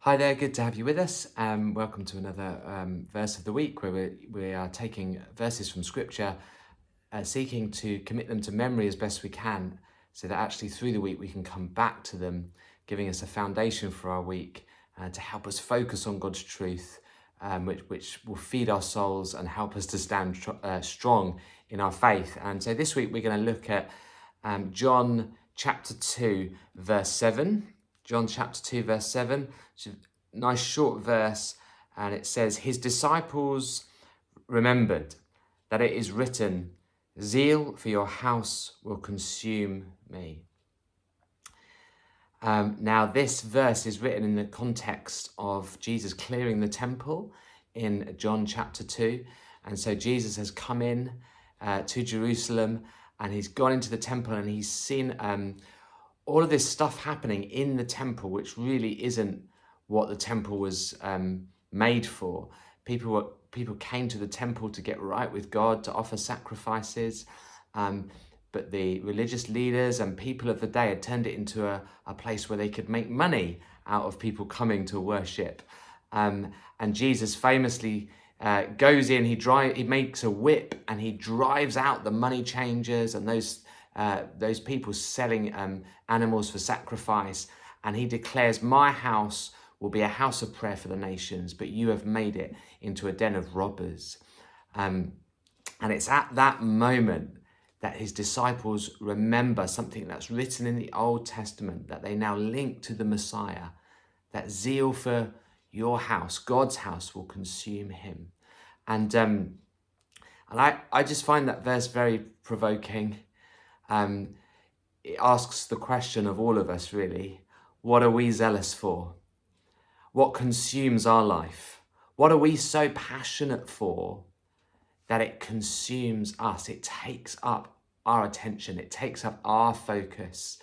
Hi there, good to have you with us. Welcome to another verse of the week where we are taking verses from Scripture, seeking to commit them to memory as best we can, so that actually through the week we can come back to them, giving us a foundation for our week to help us focus on God's truth, which will feed our souls and help us to stand strong in our faith. And so this week we're going to look at John chapter 2, verse 7. John chapter 2, verse 7, which is a nice short verse, and it says, His disciples remembered that it is written, Zeal for your house will consume me. Now, this verse is written in the context of Jesus clearing the temple in John chapter 2. And so Jesus has come in to Jerusalem and he's gone into the temple and he's seen all of this stuff happening in the temple, which really isn't what the temple was made for. People came to the temple to get right with God, to offer sacrifices, but the religious leaders and people of the day had turned it into a place where they could make money out of people coming to worship. And Jesus famously goes in, he makes a whip and he drives out the money changers and those people selling animals for sacrifice, and he declares, my house will be a house of prayer for the nations, but you have made it into a den of robbers. And it's at that moment that his disciples remember something that's written in the Old Testament that they now link to the Messiah, that zeal for your house, God's house, will consume him. And I just find that verse very provoking. It asks the question of all of us, really. What are we zealous for? What consumes our life? What are we so passionate for that it consumes us? It takes up our attention. It takes up our focus.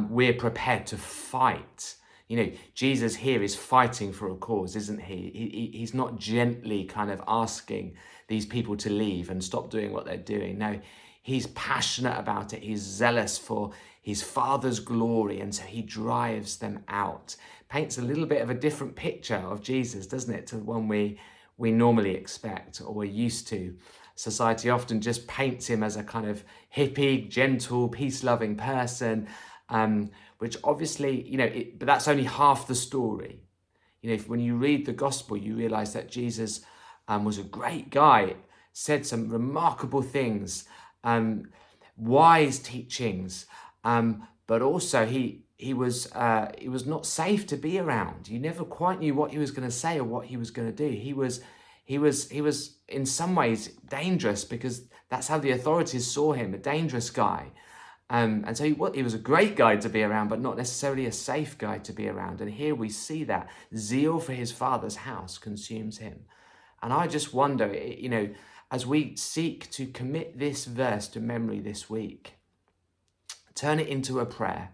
We're prepared to fight. You know, Jesus here is fighting for a cause, isn't he? He's not gently kind of asking these people to leave and stop doing what they're doing. No, he's passionate about it. He's zealous for his Father's glory, and so he drives them out. Paints a little bit of a different picture of Jesus, doesn't it, to the one we normally expect or we're used to. Society often just paints him as a kind of hippie, gentle, peace-loving person, which obviously, but that's only half the story. When you read the gospel, you realize that Jesus was a great guy, said some remarkable things, wise teachings, but also he was not safe to be around. You never quite knew what he was going to say or what he was going to do. He was in some ways dangerous because that's how the authorities saw him, a dangerous guy. And so he was a great guy to be around, but not necessarily a safe guy to be around. And here we see that zeal for his Father's house consumes him. And I just wonder, as we seek to commit this verse to memory this week, turn it into a prayer.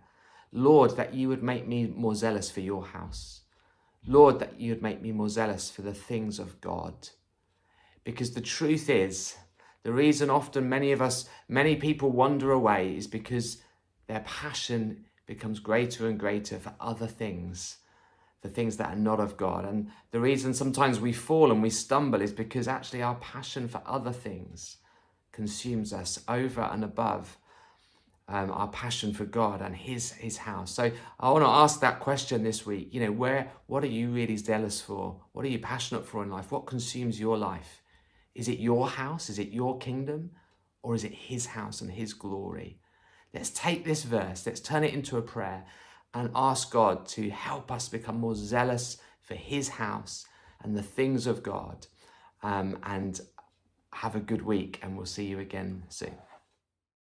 Lord, that you would make me more zealous for your house. Lord, that you would make me more zealous for the things of God. Because the truth is, the reason often many people wander away is because their passion becomes greater and greater for other things, for things that are not of God. And the reason sometimes we fall and we stumble is because actually our passion for other things consumes us over and above our passion for God and his house. So I want to ask that question this week. What are you really zealous for? What are you passionate for in life? What consumes your life? Is it your house? Is it your kingdom? Or is it his house and his glory? Let's take this verse, let's turn it into a prayer and ask God to help us become more zealous for his house and the things of God. And have a good week, and we'll see you again soon.